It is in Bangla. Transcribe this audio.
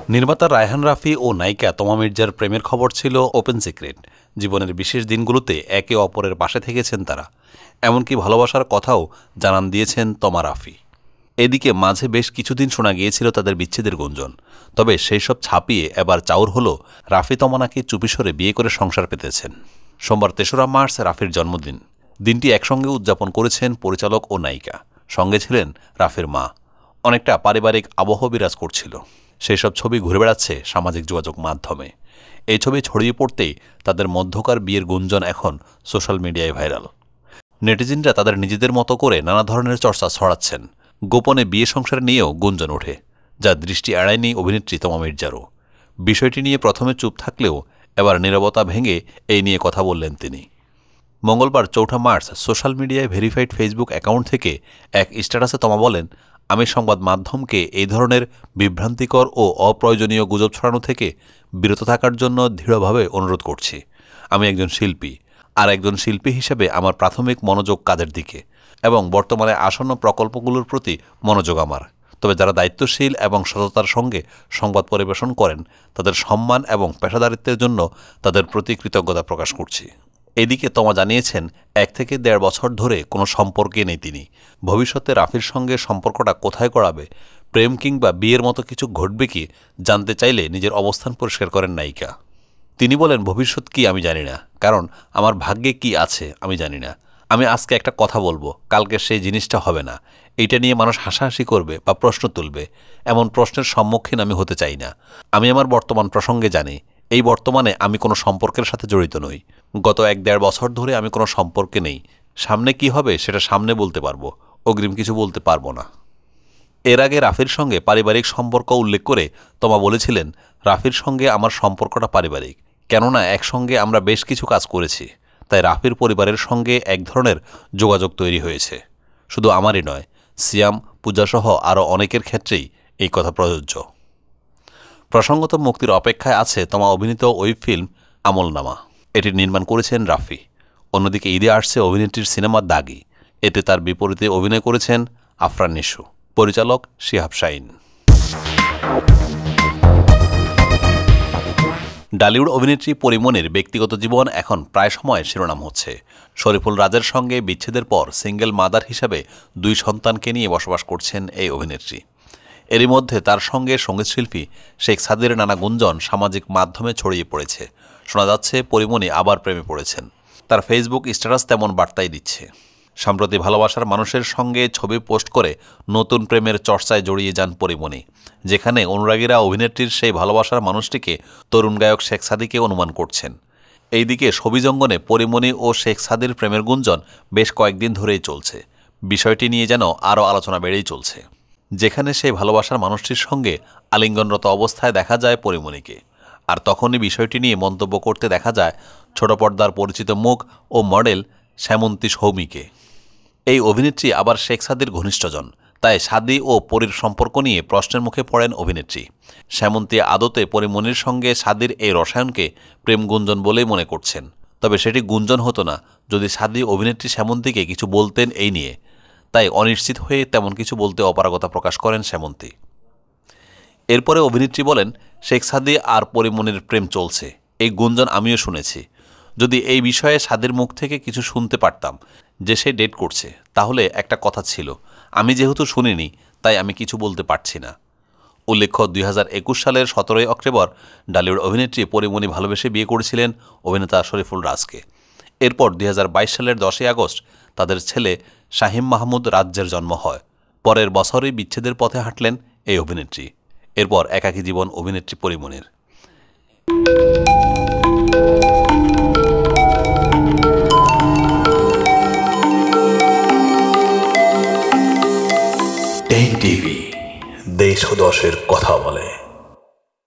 নির্মাতা রায়হান রাফি ও নায়িকা তমা মির্জার প্রেমের খবর ছিল ওপেন সিক্রেট। জীবনের বিশেষ দিনগুলোতে একে অপরের পাশে থেকেছেন তারা, এমনকি ভালোবাসার কথাও জানান দিয়েছেন তমা রাফি। এদিকে মাঝে বেশ কিছুদিন শোনা গিয়েছিল তাদের বিচ্ছেদের গুঞ্জন, তবে সেই সব ছাপিয়ে এবার চাউর হলো রাফি তমা নাকি চুপিসরে বিয়ে করে সংসার পেতেছেন। সোমবার ৩রা মার্চ রাফির জন্মদিন। দিনটি একসঙ্গে উদযাপন করেছেন পরিচালক ও নায়িকা, সঙ্গে ছিলেন রাফির মা। অনেকটা পারিবারিক আবহ বিরাজ করছিল। সেই সব ছবি ঘুরে বেড়াচ্ছে সামাজিক যোগাযোগ মাধ্যমে। এই ছবি ছড়িয়ে পড়তেই তাদের মধ্যকার বিয়ের গুঞ্জন এখন সোশ্যাল মিডিয়ায় ভাইরাল। নেটিজেনরা তাদের নিজেদের মতো করে নানা ধরনের চর্চা ছড়াচ্ছেন। গোপনে বিয়ে সংসার নিয়েও গুঞ্জন ওঠে, যা দৃষ্টি এড়ায়নি অভিনেত্রী তমা মির্জারও। বিষয়টি নিয়ে প্রথমে চুপ থাকলেও এবার নীরবতা ভেঙে এই নিয়ে কথা বললেন তিনি। মঙ্গলবার ৪ঠা মার্চ সোশ্যাল মিডিয়ায় ভেরিফাইড ফেসবুক অ্যাকাউন্ট থেকে এক স্ট্যাটাসে তমা বলেন, আমি সংবাদ মাধ্যমকে এই ধরনের বিভ্রান্তিকর ও অপ্রয়োজনীয় গুজব ছড়ানো থেকে বিরত থাকার জন্য দৃঢ়ভাবে অনুরোধ করছি। আমি একজন শিল্পী, আর একজন শিল্পী হিসেবে আমার প্রাথমিক মনোযোগ কাজের দিকে এবং বর্তমানে আসন্ন প্রকল্পগুলোর প্রতি মনোযোগ আমার। তবে যারা দায়িত্বশীল এবং সততার সঙ্গে সংবাদ পরিবেশন করেন তাদের সম্মান এবং পেশাদারিত্বের জন্য তাদের প্রতি কৃতজ্ঞতা প্রকাশ করছি। এদিকে তমা জানিয়েছেন ১ থেকে ১.৫ বছর ধরে কোনো সম্পর্কে নেই তিনি। ভবিষ্যতে রাফির সঙ্গে সম্পর্কটা কোথায় গড়াবে, প্রেম কিংবা বিয়ের মতো কিছু ঘটবে কি জানতে চাইলে নিজের অবস্থান পরিষ্কার করেন নায়িকা। তিনি বলেন, ভবিষ্যৎ কি আমি জানি না, কারণ আমার ভাগ্যে কি আছে আমি জানি না। আমি আজকে একটা কথা বলবো, কালকে সেই জিনিসটা হবে না। এইটা নিয়ে মানুষ হাসাহাসি করবে বা প্রশ্ন তুলবে, এমন প্রশ্নের সম্মুখীন আমি হতে চাই না। আমি আমার বর্তমান প্রসঙ্গে জানি, এই বর্তমানে আমি কোনো সম্পর্কের সাথে জড়িত নই। গত ১-১.৫ বছর ধরে আমি কোনো সম্পর্কে নেই। সামনে কি হবে সেটা সামনে বলতে পারবো, অগ্রিম কিছু বলতে পারবো না। এর আগে রাফির সঙ্গে পারিবারিক সম্পর্ক উল্লেখ করে তমা বলেছিলেন, রাফির সঙ্গে আমার সম্পর্কটা পারিবারিক, কেননা একসঙ্গে আমরা বেশ কিছু কাজ করেছি। তাই রাফির পরিবারের সঙ্গে এক ধরনের যোগাযোগ তৈরি হয়েছে। শুধু আমারই নয়, সিয়াম, পূজাসহ আরও অনেকের ক্ষেত্রেই এই কথা প্রযোজ্য। প্রসঙ্গত মুক্তির অপেক্ষায় আছে তমা অভিনীত ওয়েব ফিল্ম আমলনামা। এটি নির্মাণ করেছেন রাফি। অন্যদিকে ঈদে আসছে অভিনেত্রীর সিনেমা দাগি। এতে তার বিপরীতে অভিনয় করেছেন আফরান নিশু, পরিচালক শিহাব শাহীন। ডালিউড অভিনেত্রী পরিমণির ব্যক্তিগত জীবন এখন প্রায় সময় শিরোনাম হচ্ছে। শরীফুল রাজের সঙ্গে বিচ্ছেদের পর সিঙ্গেল মাদার হিসাবে ২ সন্তানকে নিয়ে বসবাস করছেন এই অভিনেত্রী। এরই মধ্যে তার সঙ্গে সঙ্গীতশিল্পী শেখ সাদির নানা গুঞ্জন সামাজিক মাধ্যমে ছড়িয়ে পড়েছে। শোনা যাচ্ছে পরিমণি আবার প্রেমে পড়েছেন। তার ফেসবুক স্ট্যাটাস তেমন বার্তাই দিচ্ছে। সম্প্রতি ভালোবাসার মানুষের সঙ্গে ছবি পোস্ট করে নতুন প্রেমের চর্চায় জড়িয়ে যান পরিমণি, যেখানে অনুরাগীরা অভিনেত্রীর সেই ভালোবাসার মানুষটিকে তরুণ গায়ক শেখ সাদিকে অনুমান করছেন। এইদিকে ছবিজঙ্গনে পরিমণি ও শেখ সাদির প্রেমের গুঞ্জন বেশ কয়েকদিন ধরেই চলছে। বিষয়টি নিয়ে যেন আরও আলোচনা বেড়েই চলছে, যেখানে সেই ভালোবাসার মানুষটির সঙ্গে আলিঙ্গনরত অবস্থায় দেখা যায় পরিমণিকে। আর তখনই বিষয়টি নিয়ে মন্তব্য করতে দেখা যায় ছোট পর্দার পরিচিত মুখ ও মডেল শ্যামন্তী সৌমিকে। এই অভিনেত্রী আবার শেখ সাদির ঘনিষ্ঠজন, তাই সাদি ও পরীর সম্পর্ক নিয়ে প্রশ্নের মুখে পড়েন অভিনেত্রী। শ্যামন্তী আদতে পরিমণির সঙ্গে সাদির এই রসায়নকে প্রেম গুঞ্জন বলেই মনে করছেন। তবে সেটি গুঞ্জন হতো না যদি সাদি অভিনেত্রী শ্যামন্তীকে কিছু বলতেন এই নিয়ে। তাই অনিশ্চিত হয়ে তেমন কিছু বলতে অপারগতা প্রকাশ করেন শ্যামন্তী। এরপরে অভিনেত্রী বলেন, শেখ সাদি আর পরিমণির প্রেম চলছে, এই গুঞ্জন আমিও শুনেছি। যদি এই বিষয়ে সাদির মুখ থেকে কিছু শুনতে পারতাম যে সে ডেট করছে, তাহলে একটা কথা ছিল। আমি যেহেতু শুনিনি, তাই আমি কিছু বলতে পারছি না। উল্লেখ্য, ২০২১ সালের ১৭ই অক্টোবর ডালিউড অভিনেত্রী পরিমণি ভালোবেসে বিয়ে করেছিলেন অভিনেতা শরীফুল রাজকে। এরপর ২০২২ সালের ১০ই আগস্ট তাদের ছেলে শাহিম মাহমুদ রাজ্যের জন্ম হয়। পরের বছরই বিচ্ছেদের পথে হাঁটলেন এই অভিনেত্রী। এরপর একাকী জীবন অভিনেত্রী পরিমণির। টেক টিভি, দেশ ও দশের কথা বলে।